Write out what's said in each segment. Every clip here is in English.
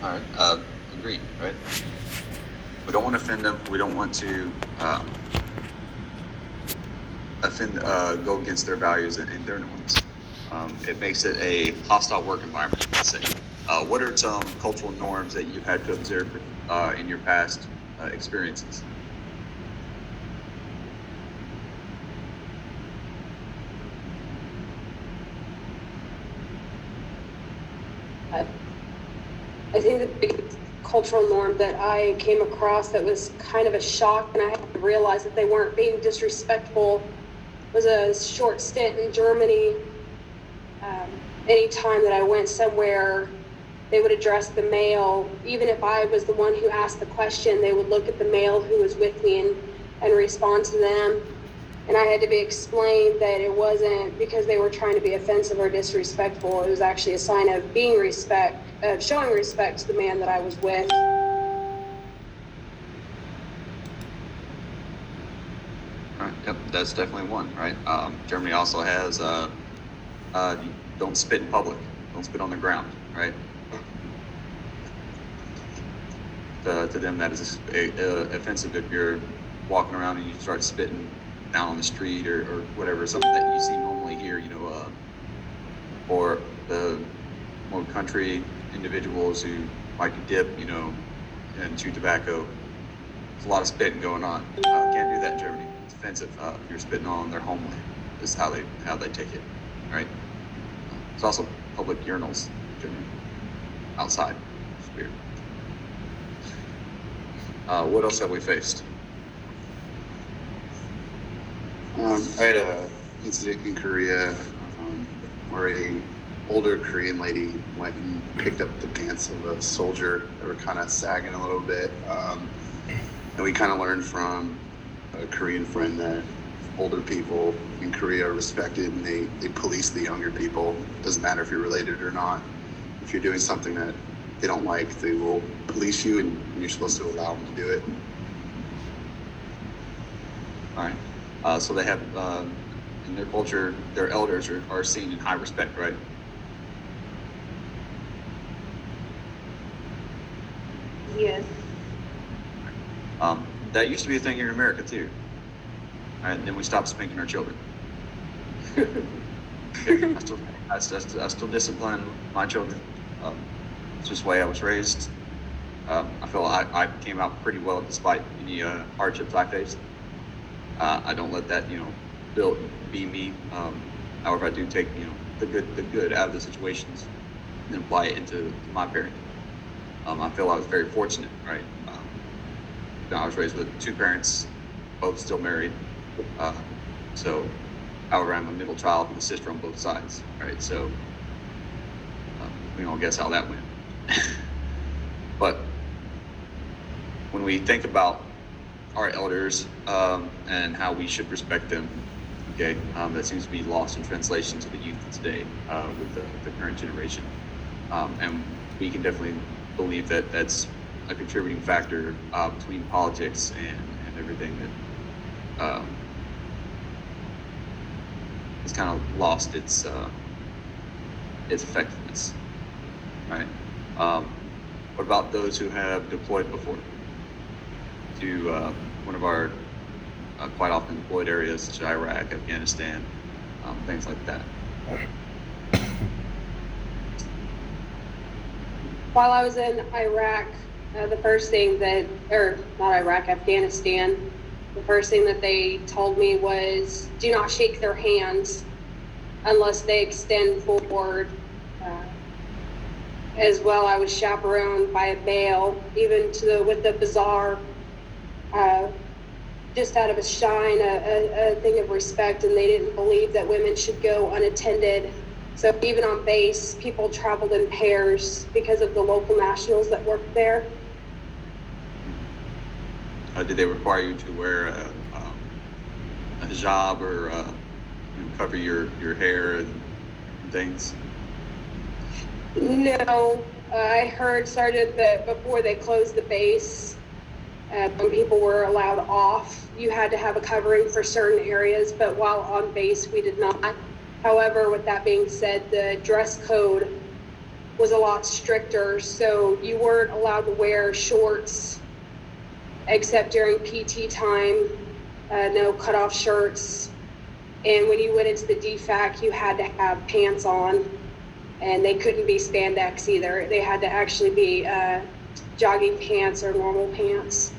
All right, agreed, right? We don't want to offend them. We don't want to go against their values and their norms. It makes it a hostile work environment, let's say. What are some cultural norms that you've had to observe in your past experiences? I think the biggest cultural norm that I came across that was kind of a shock, and I had to realize that they weren't being disrespectful, was a short stint in Germany. Anytime that I went somewhere, they would address the male. Even if I was the one who asked the question, they would look at the male who was with me and respond to them. And I had to be explained that it wasn't because they were trying to be offensive or disrespectful. It was actually a sign of showing respect to the man that I was with. All right, yep, that's definitely one, right? Germany also has don't spit in public, don't spit on the ground, right? To them, that is offensive if you're walking around and you start spitting down on the street or whatever, something that you see normally here, or the more country individuals who like to dip, and chew tobacco. There's a lot of spitting going on. Can't do that in Germany. It's offensive if you're spitting on their homeland. This is how they take it, right? There's also public urinals in Germany, outside. It's weird. What else have we faced? I had an incident in Korea where a older Korean lady went and picked up the pants of a soldier that were kind of sagging a little bit. And we kind of learned from a Korean friend that older people in Korea are respected and they police the younger people. Doesn't matter if you're related or not. If you're doing something that they don't like, they will police you and you're supposed to allow them to do it. All right. So they have, in their culture, their elders are seen in high respect, right? Yes. That used to be a thing here in America too. All right, and then we stopped spanking our children. I still discipline my children. It's just the way I was raised. I feel I came out pretty well despite any hardships I faced. I don't let that, be me. However, I do take, the good out of the situations and apply it into my parenting. I feel I was very fortunate, right? I was raised with two parents, both still married. So, however, I'm a middle child with a sister on both sides, right? So, we can all guess how that went. But when we think about our elders and how we should respect them, okay, that seems to be lost in translation to the youth today with the current generation. And we can definitely believe that that's a contributing factor between politics and everything that has kind of lost its effectiveness, right? What about those who have deployed before to one of our quite often deployed areas, such as Iraq, Afghanistan, things like that? While I was in Iraq, the first thing Afghanistan, the first thing that they told me was do not shake their hands unless they extend forward. As well, I was chaperoned by a male, even with the bazaar, just out of a shine, a thing of respect, and they didn't believe that women should go unattended. So even on base, people traveled in pairs because of the local nationals that worked there. Did they require you to wear a hijab or cover your hair and things? No, I heard started that before they closed the base, when people were allowed off, you had to have a covering for certain areas, but while on base, we did not. However, with that being said, the dress code was a lot stricter. So you weren't allowed to wear shorts except during PT time, no cutoff shirts. And when you went into the DFAC, you had to have pants on, and they couldn't be spandex either. They had to actually be jogging pants or normal pants.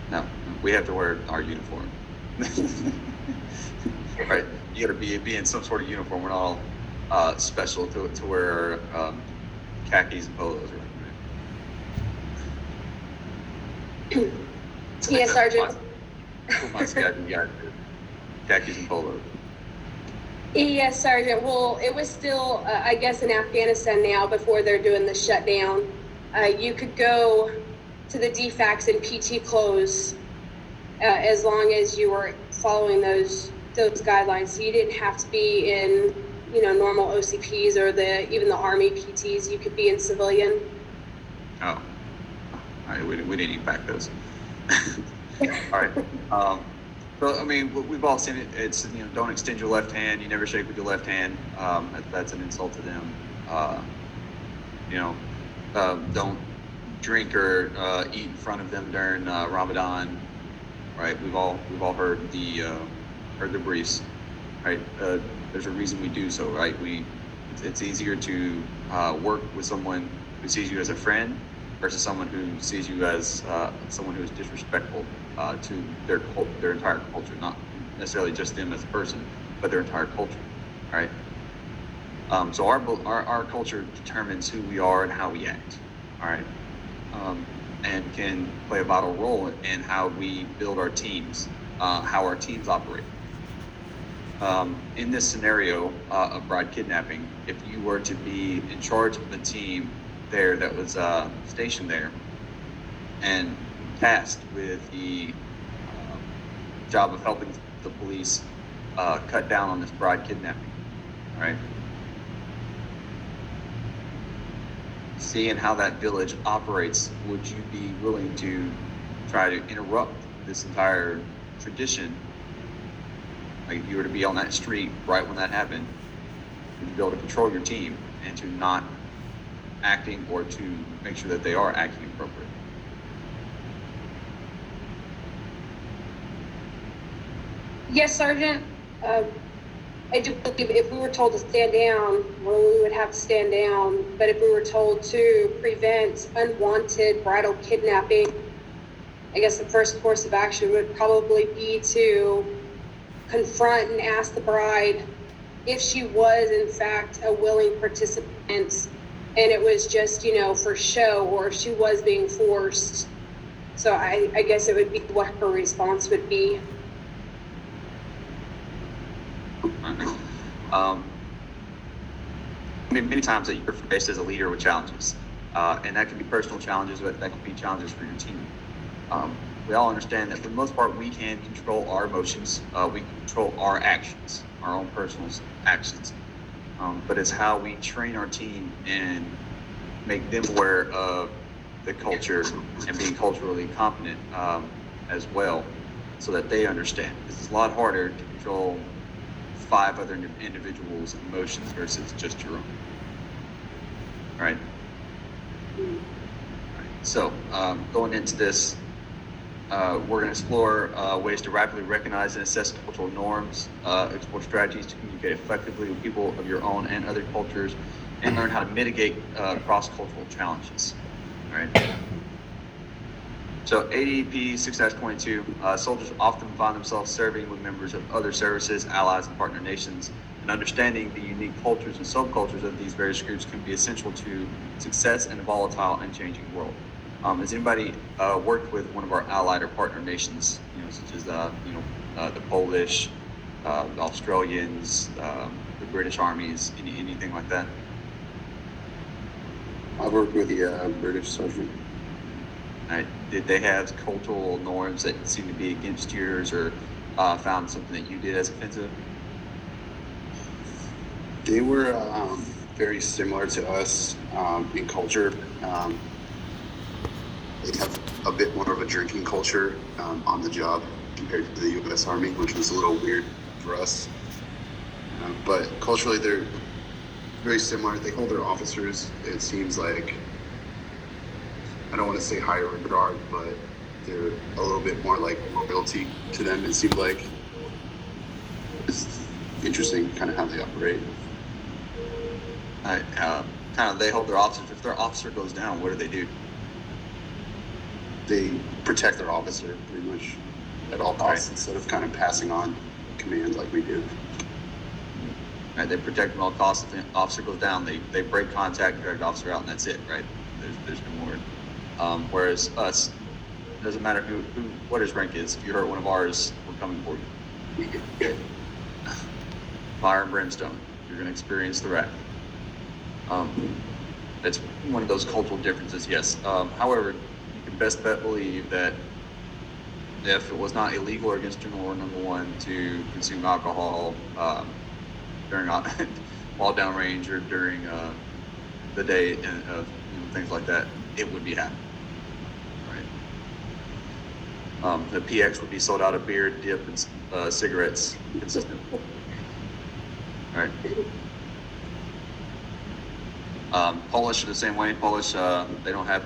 No, we have to wear our uniform. Right, you gotta be in some sort of uniform. We're not all special to wear khakis and polos, right? Yes, Sergeant. My schedule, yeah, khakis and polos. Yes, Sergeant. Well, it was still, I guess, in Afghanistan now before they're doing the shutdown. You could go to the DFACs in PT clothes as long as you were following those guidelines. So you didn't have to be in, normal OCPs or even the Army PTs. You could be in civilian. Oh, all right, we didn't even pack those. All right. So, I mean, we've all seen it. It's, don't extend your left hand. You never shake with your left hand. That's an insult to them. Don't drink or eat in front of them during Ramadan. Right? We've all heard the briefs. Right? There's a reason we do so. Right? It's easier to work with someone who sees you as a friend versus someone who sees you as someone who is disrespectful to their entire culture, not necessarily just them as a person, but their entire culture, right? So our culture determines who we are and how we act, all right, and can play a vital role in how we build our teams, how our teams operate. In this scenario of bride kidnapping, if you were to be in charge of the team there that was stationed there and tasked with the job of helping the police cut down on this bride kidnapping, right? Seeing how that village operates, would you be willing to try to interrupt this entire tradition? Like if you were to be on that street right when that happened, would you be able to control your team and to not acting or to make sure that they are acting appropriately? Yes, Sergeant. I do believe if we were told to stand down, well, we would have to stand down. But if we were told to prevent unwanted bridal kidnapping, I guess the first course of action would probably be to confront and ask the bride if she was in fact a willing participant and it was just, for show, or if she was being forced. So I guess it would be what her response would be. Many times that you're faced as a leader with challenges, and that can be personal challenges, but that can be challenges for your team. We all understand that for the most part, we can control our emotions, we can control our actions, our own personal actions. But it's how we train our team and make them aware of the culture and being culturally competent as well, so that they understand. It's a lot harder to control 5 other individuals' emotions versus just your own. All right. So going into this, we're going to explore ways to rapidly recognize and assess cultural norms, explore strategies to communicate effectively with people of your own and other cultures, and learn how to mitigate cross-cultural challenges. All right. So ADP 6-22, soldiers often find themselves serving with members of other services, allies, and partner nations, and understanding the unique cultures and subcultures of these various groups can be essential to success in a volatile and changing world. Has anybody worked with one of our allied or partner nations, such as the Polish, the Australians, the British armies, anything like that? I've worked with the British soldier. Right. Did they have cultural norms that seemed to be against yours, or found something that you did as offensive? They were very similar to us in culture. They have a bit more of a drinking culture on the job compared to the U.S. Army, which was a little weird for us. But culturally, they're very similar. They hold their officers, it seems like, I don't want to say higher regard, but they're a little bit more like loyalty to them. It seems like it's interesting kind of how they operate. Kind of they hold their officers. If their officer goes down, what do? They protect their officer pretty much at all costs instead of kind of passing on command like we do. Right, they protect them at all costs. If the officer goes down, they break contact, drag the officer out, and that's it, right? There's no more. Whereas us, doesn't matter what his rank is. If you hurt one of ours, we're coming for you. Fire and brimstone. You're going to experience the wrath. It's one of those cultural differences, yes. However, you can best bet believe that if it was not illegal or against general law number 1 to consume alcohol during while downrange or during the day and things like that, it would be happening. Right. The PX would be sold out of beer, dip, and cigarettes consistent. All right. Polish are the same way. Polish, they don't have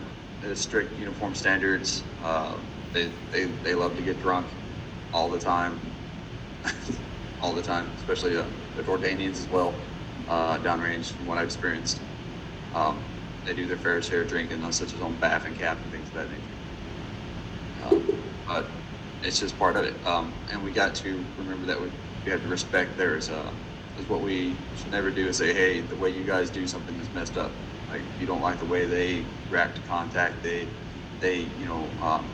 strict uniform standards. They love to get drunk all the time, all the time. Especially the Jordanians as well, downrange from what I've experienced. They do their fair share of drinking, such as on bath and cap and things of that nature. But it's just part of it. And we got to remember that we have to respect theirs. Is what we should never do is say, hey, the way you guys do something is messed up. Like, you don't like the way they react to contact, they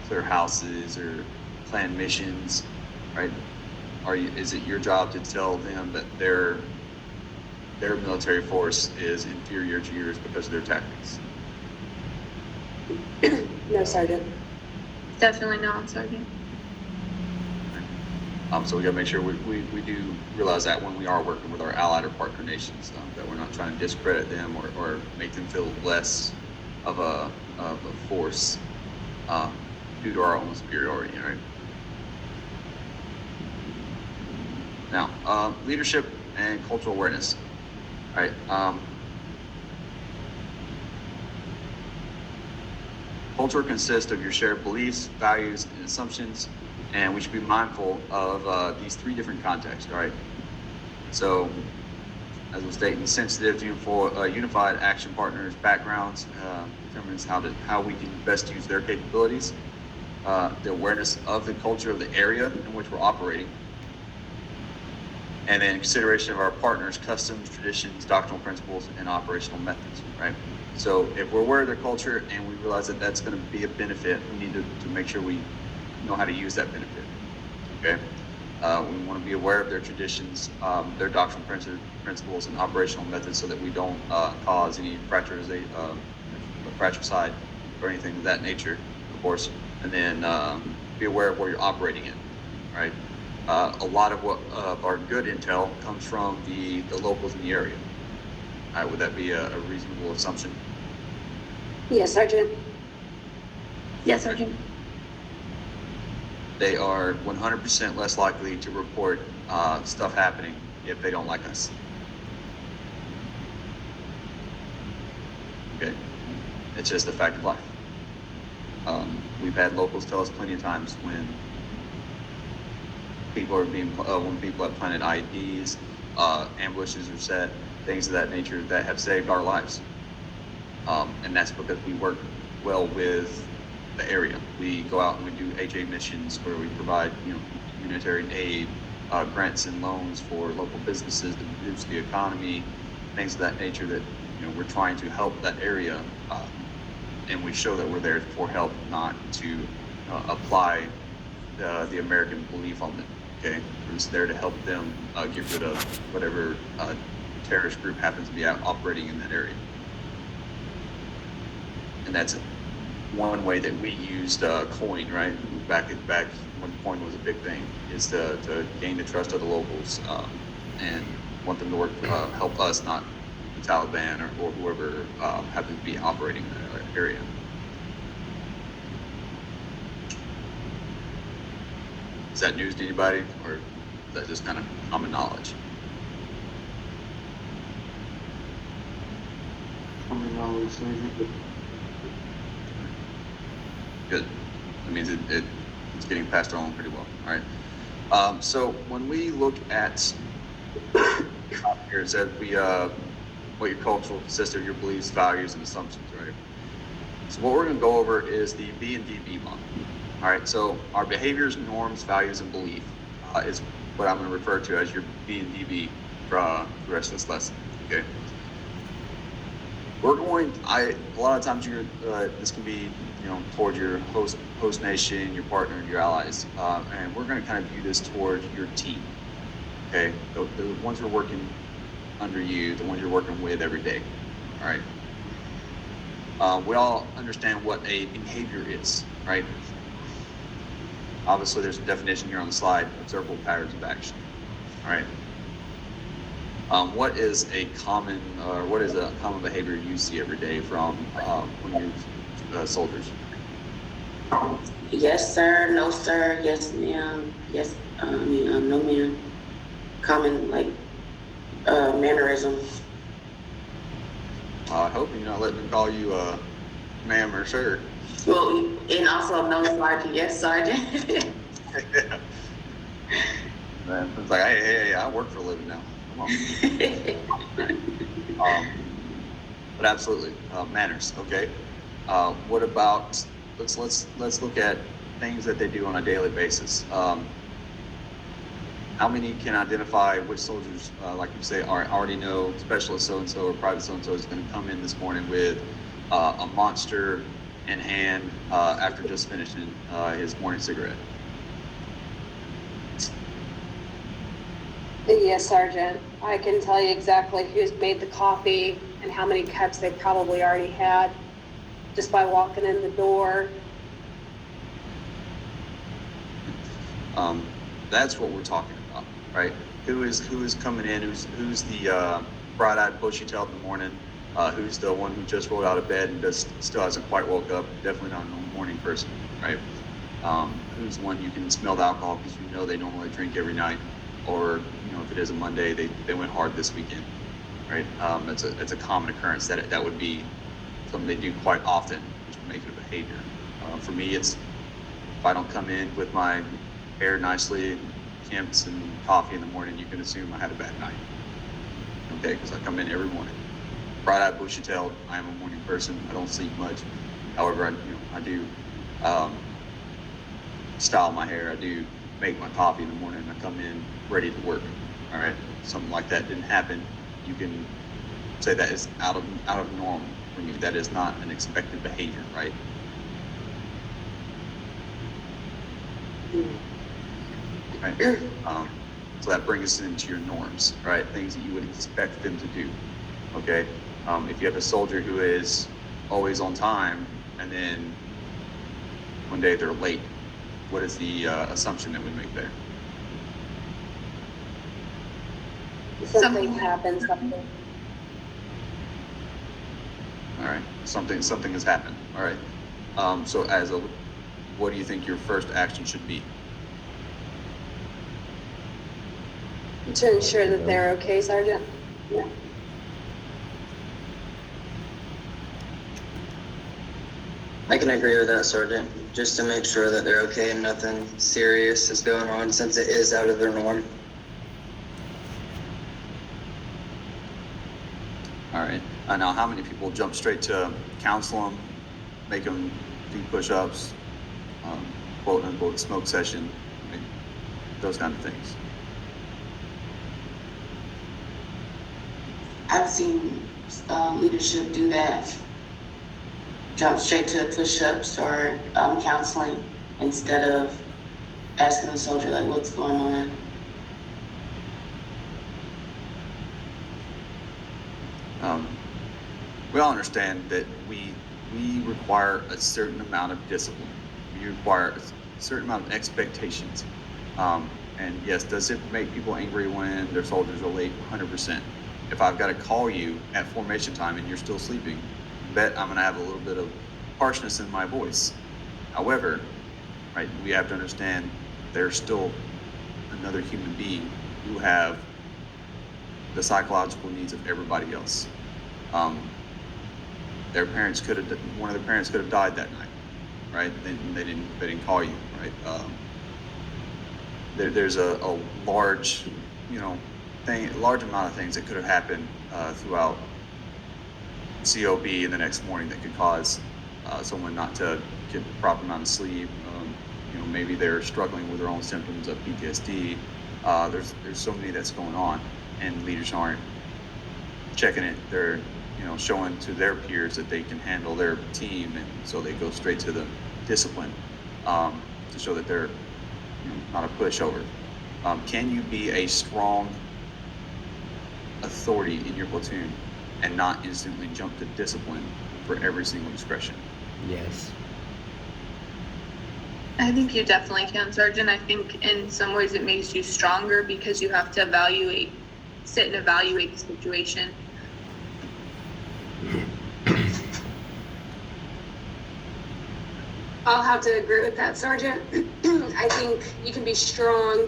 clear houses or plan missions, right? Is it your job to tell them that their military force is inferior to yours because of their tactics? No, Sergeant. Definitely not, Sergeant. So we gotta make sure we do realize that when we are working with our allied or partner nations, that we're not trying to discredit them or make them feel less of a force due to our own superiority, right? Now, leadership and cultural awareness, right? Culture consists of your shared beliefs, values, and assumptions, and we should be mindful of these 3 different contexts, right? So, as was stating, sensitive, unified action partners' backgrounds determines how we can best use their capabilities, the awareness of the culture of the area in which we're operating, and then consideration of our partners' customs, traditions, doctrinal principles, and operational methods, right? So if we're aware of their culture and we realize that that's going to be a benefit, we need to make sure we know how to use that benefit, okay? We want to be aware of their traditions, their doctrinal principles, and operational methods so that we don't cause any fratricide or anything of that nature, of course. And then be aware of where you're operating in, right? A lot of what our good intel comes from the locals in the area. Would that be a reasonable assumption? Yes, Sergeant. Yes, Sergeant. They are 100% less likely to report stuff happening if they don't like us. Okay, it's just a fact of life. We've had locals tell us plenty of times when people have planted IEDs, ambushes are set, things of that nature that have saved our lives. And that's because we work well with the area. We go out and we do HA missions where we provide, humanitarian aid, grants and loans for local businesses to boost the economy, things of that nature that, we're trying to help that area. And we show that we're there for help, not to apply the American belief on them. Okay, we're just there to help them get rid of whatever terrorist group happens to be operating in that area. And that's one way that we used coin, right? Back when coin was a big thing, is to gain the trust of the locals and want them to work help us, not the Taliban or whoever happens to be operating in that area. Is that news to anybody, or is that just kind of common knowledge? Good. That means it's getting passed along pretty well. All right. So when we look at here, it says what your culture consists of, your beliefs, values, and assumptions, right? So what we're going to go over is the B&DB model. All right. So our behaviors, norms, values, and belief is what I'm going to refer to as your B&DB for the rest of this lesson. Okay. We're going. A lot of times this can be, towards your host nation, your partner, and your allies, and we're going to kind of view this toward your team. Okay, the ones who are working under you, the ones you're working with every day. All right. We all understand what a behavior is, right? Obviously, there's a definition here on the slide: observable patterns of action. All right. What is a common behavior you see every day from when you're soldiers? Yes, sir. No, sir. Yes, ma'am. Yes, no, ma'am. Common, mannerisms. I hope you're not letting them call you ma'am or sir. Well, and also no, sergeant. Yes, sergeant. Man, it's like, hey, I work for a living now. Come on. But absolutely, manners. Okay. What about let's look at things that they do on a daily basis. How many can identify which soldiers, like you say, already know specialist so-and-so or private so-and-so is going to come in this morning with a monster in hand after just finishing his morning cigarette? Yes, Sergeant. I can tell you exactly who's made the coffee and how many cups they probably already had just by walking in the door. That's what we're talking about, right? Who is coming in? Who's the bright-eyed, bushy-tailed in the morning? Who's the one who just rolled out of bed and still hasn't quite woke up? Definitely not a morning person, right? Who's the one you can smell the alcohol because they normally drink every night, or if it is a Monday, they went hard this weekend, right? It's a common occurrence that would be something they do quite often, which would make it a behavior. For me, it's if I don't come in with my hair nicely kempt and coffee in the morning, you can assume I had a bad night. Okay, because I come in every morning, bright-eyed, bushy-tailed. I am a morning person. I don't sleep much. However, I do style my hair. I do make my coffee in the morning. I come in ready to work. All right, something like that didn't happen. You can say that is out of norm for me. That is not an expected behavior, right? Right. So that brings us into your norms, right? Things that you would expect them to do. Okay. If you have a soldier who is always on time and then one day they're late, what is the assumption that we make there? Something happens. All right. Something has happened. All right. So what do you think your first action should be? To ensure that they're okay, Sergeant. Yeah. I can agree with that, Sergeant. Just to make sure that they're okay and nothing serious is going on, since it is out of their norm. All right. Now, how many people jump straight to counsel them, make them do push-ups, quote unquote smoke session, those kind of things? I've seen leadership do that. Jump straight to push-ups or counseling instead of asking the soldier what's going on. We all understand that we require a certain amount of discipline. We require a certain amount of expectations. And yes, does it make people angry when their soldiers are late? 100%. If I've got to call you at formation time and you're still sleeping, bet I'm going to have a little bit of harshness in my voice. However, right, we have to understand there's still another human being who have the psychological needs of everybody else. Their parents could have, one of their parents could have died that night, right? They didn't call you, right? There's a large, a large amount of things that could have happened throughout COB in the next morning that could cause someone not to get the proper amount of sleep. Maybe they're struggling with their own symptoms of PTSD. There's so many that's going on, and leaders aren't checking it. They're showing to their peers that they can handle their team, and so they go straight to the discipline to show that they're not a pushover. Can you be a strong authority in your platoon and not instantly jump to discipline for every single discretion? Yes. I think you definitely can, Sergeant. I think in some ways it makes you stronger because you have to sit and evaluate the situation. I'll have to agree with that, Sergeant. I think you can be strong,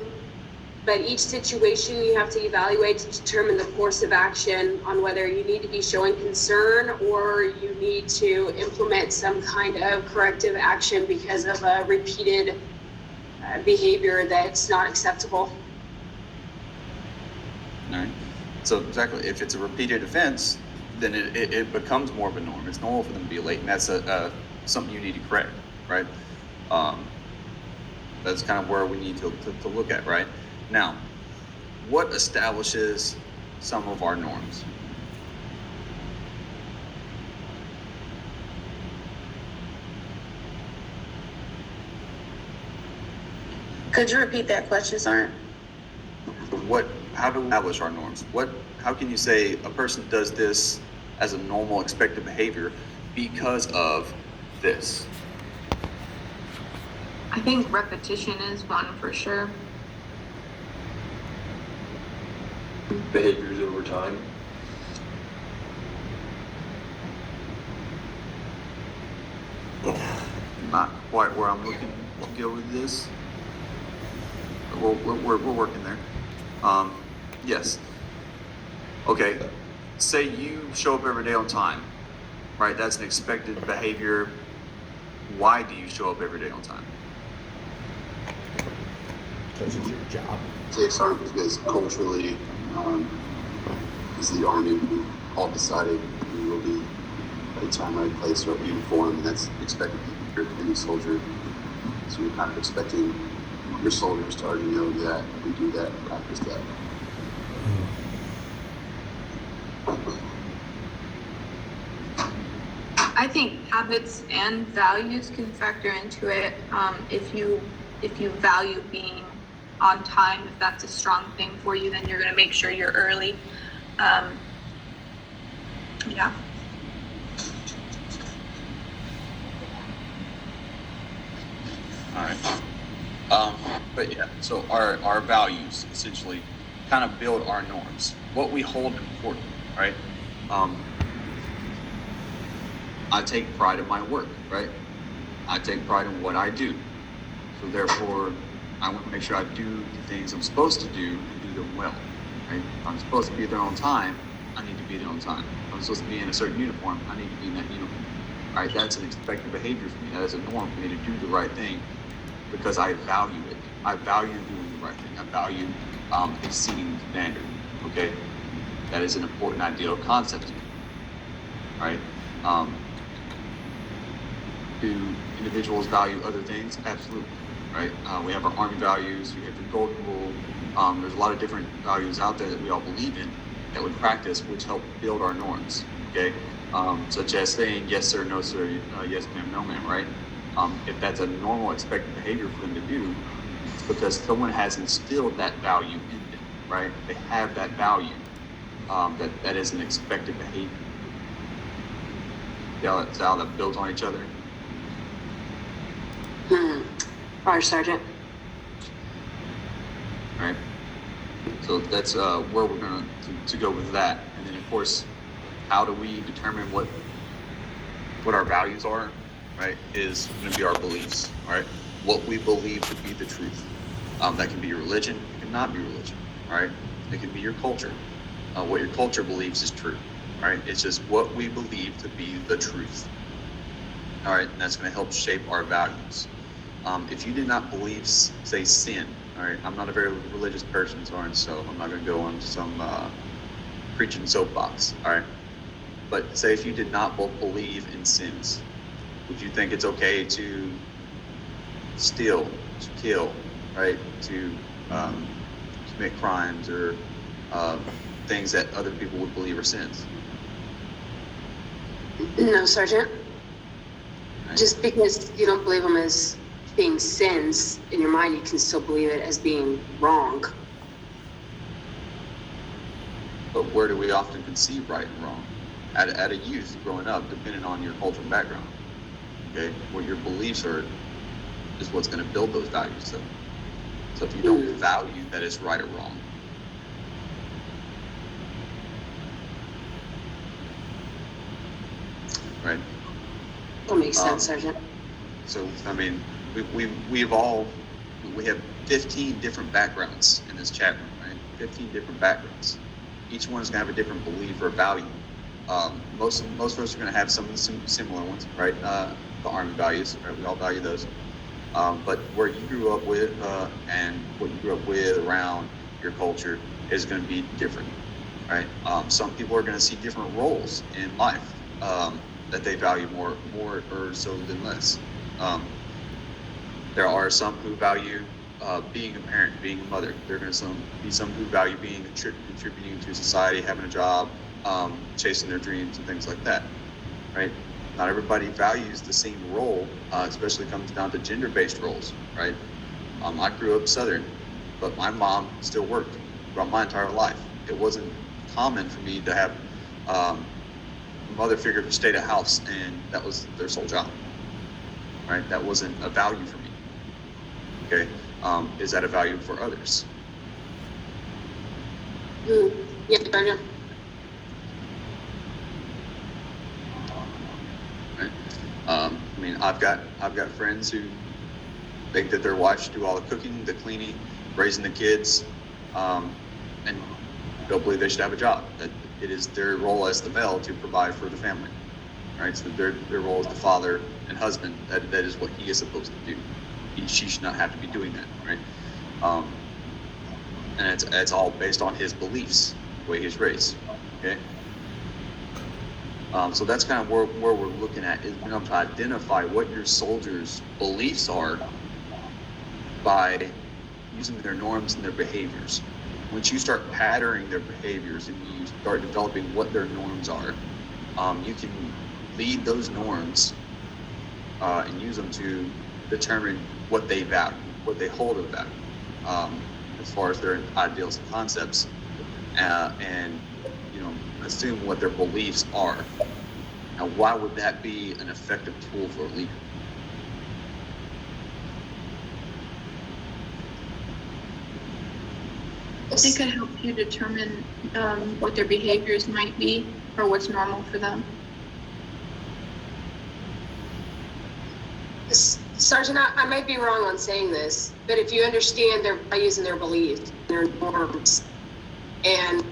but each situation you have to evaluate to determine the course of action on whether you need to be showing concern or you need to implement some kind of corrective action because of a repeated behavior that's not acceptable. All right. So exactly, if it's a repeated offense, then it becomes more of a norm. It's normal for them to be late, and that's something you need to correct, right? That's kind of where we need to look at, right? Now, what establishes some of our norms? Could you repeat that question, sir? How do we establish our norms? How can you say a person does this as a normal expected behavior because of this? I think repetition is one for sure. Behaviors over time. Not quite where I'm looking to go with this. We're working there. Yes. Okay. Say you show up every day on time, right? That's an expected behavior. Why do you show up every day on time? Because it's your job. Say Sergeant, because culturally, as the Army, we all decided we will be right time, right place, right uniform, and that's expected of any soldier. So you're kind of expecting your soldiers to already know that we do that, practice that. I think habits and values can factor into it. If you value being on time, if that's a strong thing for you, then you're going to make sure you're early. Yeah. All right. But yeah, so our values essentially kind of build our norms, what we hold important, right? I take pride in my work, right? I take pride in what I do. So therefore, I want to make sure I do the things I'm supposed to do and do them well, right? If I'm supposed to be there on time, I need to be there on time. If I'm supposed to be in a certain uniform, I need to be in that uniform, right? That's an expected behavior for me. That is a norm for me to do the right thing because I value it. I value doing the right thing. I value exceeding the standard, okay? That is an important ideal concept to me, right? Do individuals value other things? Absolutely, right? We have our Army values, we have the Golden Rule. There's a lot of different values out there that we all believe in that we practice, which help build our norms, okay? Such as saying yes sir, no sir, yes ma'am, no ma'am, right? If that's a normal expected behavior for them to do, it's because someone has instilled that value in them, right? They have that value, that is an expected behavior. That's how that builds on each other. Roger, Sergeant. Right. So that's where we're going to go with that. And then of course, how do we determine what our values are, right, is going to be our beliefs, right? What we believe to be the truth. That can be your religion, it can not be religion, right? It can be your culture. What your culture believes is true, right? It's just what we believe to be the truth. All right, and that's going to help shape our values. If you did not believe, say, sin, all right, I'm not a very religious person, so I'm not going to go on some preaching soapbox, all right? But say if you did not believe in sins, would you think it's okay to steal, to kill, right? To commit crimes or things that other people would believe are sins? No, Sergeant. Right? Just because you don't believe them as being sins in your mind, you can still believe it as being wrong. But where do we often conceive right and wrong? At a youth growing up, depending on your cultural background. Okay, what your beliefs are is what's going to build those values. So if you don't value that it's right or wrong, right? That makes sense, Sergeant. So I mean, we have 15 different backgrounds in this chat room, right? 15 different backgrounds. Each one's gonna have a different belief or value. Most of us are gonna have some similar ones, right? The Army values, right? We all value those. But where you grew up with and what you grew up with around your culture is going to be different, right? Some people are going to see different roles in life that they value more or so than less. There are some who value being a parent, being a mother. There are going to be some who value being contributing to society, having a job, chasing their dreams and things like that, right? Not everybody values the same role, especially comes down to gender-based roles, right? I grew up Southern, but my mom still worked throughout my entire life. It wasn't common for me to have a mother figure who stayed at house and that was their sole job, right? That wasn't a value for me, okay? Is that a value for others? Yeah, Sergeant. I mean, I've got friends who think that their wives should do all the cooking, the cleaning, raising the kids, and don't believe they should have a job. That it is their role as the male to provide for the family, right? So their role as the father and husband, that is what he is supposed to do. She should not have to be doing that, right? And it's all based on his beliefs, the way he's raised, okay? So that's kind of where we're looking at, is to identify what your soldiers' beliefs are by using their norms and their behaviors. Once you start patterning their behaviors and you start developing what their norms are, you can lead those norms and use them to determine what they value, what they hold of value, as far as their ideals and concepts, and assume what their beliefs are. Now, why would that be an effective tool for a leader? They could help you determine what their behaviors might be or what's normal for them. Sergeant, I might be wrong on saying this, but if you understand their values and their beliefs, their norms, and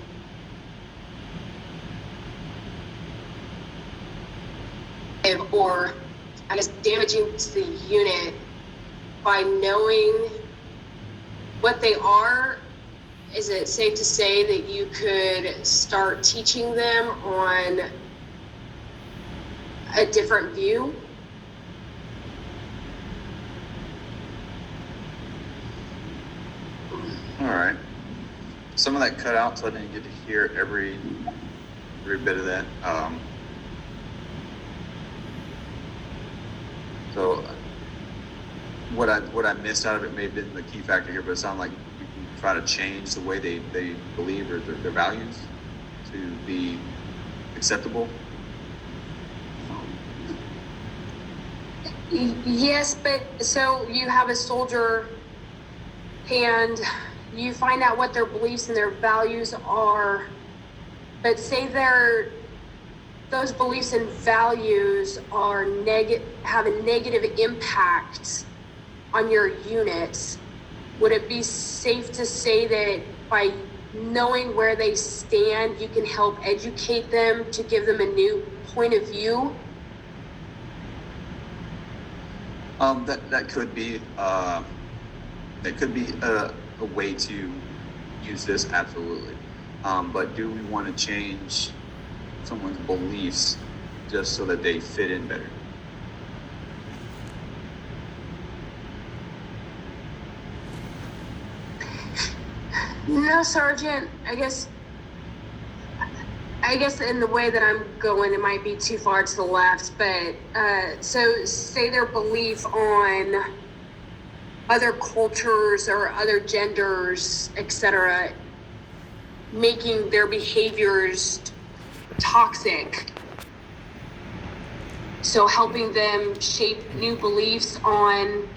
or I guess damaging to the unit by knowing what they are, is it safe to say that you could start teaching them on a different view? All right. Some of that cut out, so I didn't get to hear every bit of that. So what I missed out of it may have been the key factor here, but it sounded like you can try to change the way they believe or their values to be acceptable. Yes, but so you have a soldier and you find out what their beliefs and their values are, but say those beliefs and values are have a negative impact on your unit. Would it be safe to say that by knowing where they stand, you can help educate them to give them a new point of view? That could be a way to use this, absolutely. But do we want to change someone's beliefs just so that they fit in better? No, Sergeant. I guess in the way that I'm going, it might be too far to the left, but so say their belief on other cultures or other genders, etc., making their behaviors toxic. So helping them shape new beliefs on.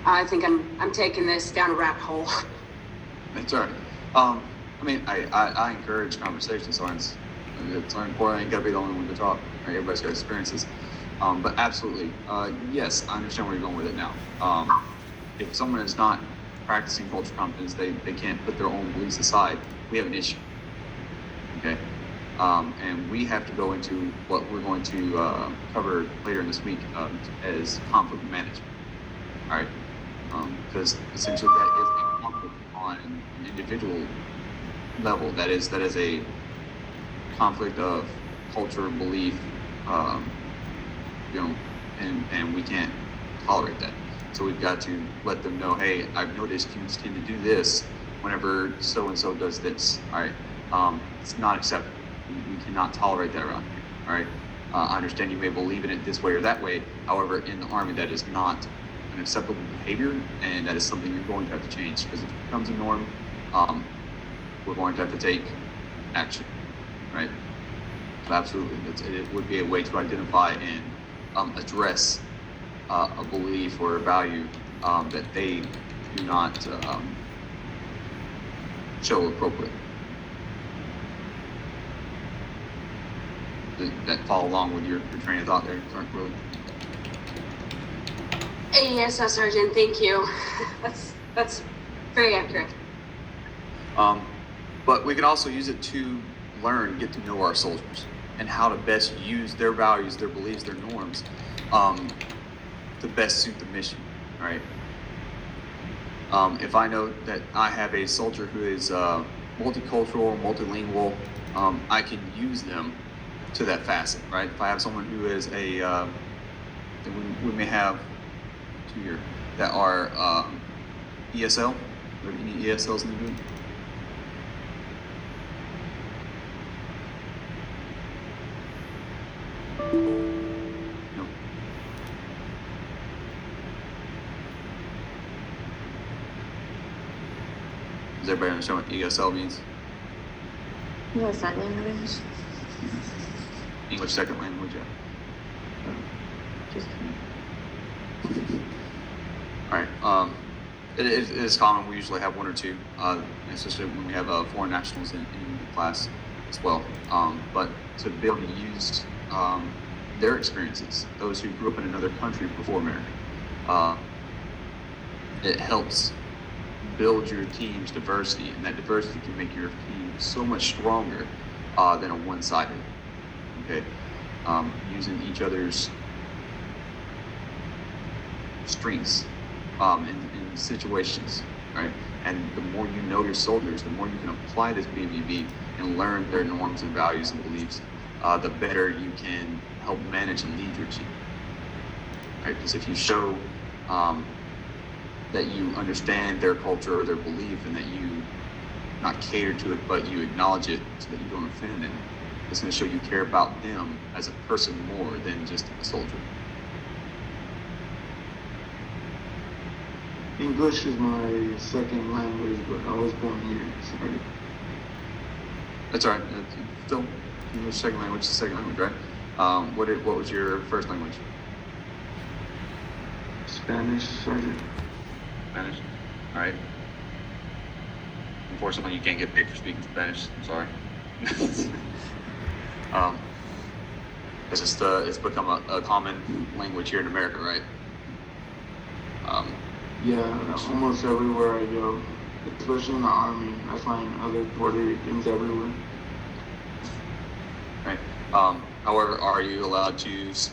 I think I'm taking this down a rabbit hole. That's all right. I mean, I encourage conversation, so it's important. I ain't gotta be the only one to talk. Right? Everybody's got experiences. But absolutely, yes, I understand where you're going with it now. If someone is not practicing cultural competence, they can't put their own beliefs aside, we have an issue. Okay? And we have to go into what we're going to cover later in this week as conflict management. All right? Because essentially that is a conflict on an individual level. That is a conflict of culture, belief, and we can't tolerate that. So we've got to let them know, hey, I've noticed you tend to do this whenever so and so does this. All right, it's not acceptable. We cannot tolerate that around here. All right, I understand you may believe in it this way or that way. However, in the Army, that is not an acceptable behavior, and that is something you're going to have to change, because if it becomes a norm, we're going to have to take action, right? So absolutely, it would be a way to identify and address a belief or a value that they do not show appropriately. That follow along with your train of thought there, really. Yes, Sergeant. Thank you. That's very accurate. But we can also use it to learn, get to know our soldiers, and how to best use their values, their beliefs, their norms, to best suit the mission, right? If I know that I have a soldier who is multicultural, multilingual, I can use them to that facet, right? If I have someone who is we may have two here that are ESL. Are there any ESLs in the group? No. Does everybody understand what ESL means? What's that language? English second language, yeah. Just All right. It is common. We usually have one or two, especially when we have foreign nationals in the class as well. But to be able to use their experiences, those who grew up in another country before America, it helps build your team's diversity, and that diversity can make your team so much stronger than a one-sided. Okay, using each other's strengths in situations, right? And the more you know your soldiers, the more you can apply this BBB and learn their norms and values and beliefs, the better you can help manage and lead your team, right? Because if you show that you understand their culture or their belief, and that you not cater to it, but you acknowledge it so that you don't offend them, it's going to show you care about them as a person more than just a soldier. English is my second language, but I was born here. Sorry. That's all right. Still, English second language is second language, right? What was your first language? Spanish, Sergeant. Spanish. All right. Unfortunately, you can't get paid for speaking Spanish. I'm sorry. It's become a common language here in America, right? Yeah, almost everywhere I go. especially in the army. I find other Puerto Ricans everywhere. Right. However, are you allowed to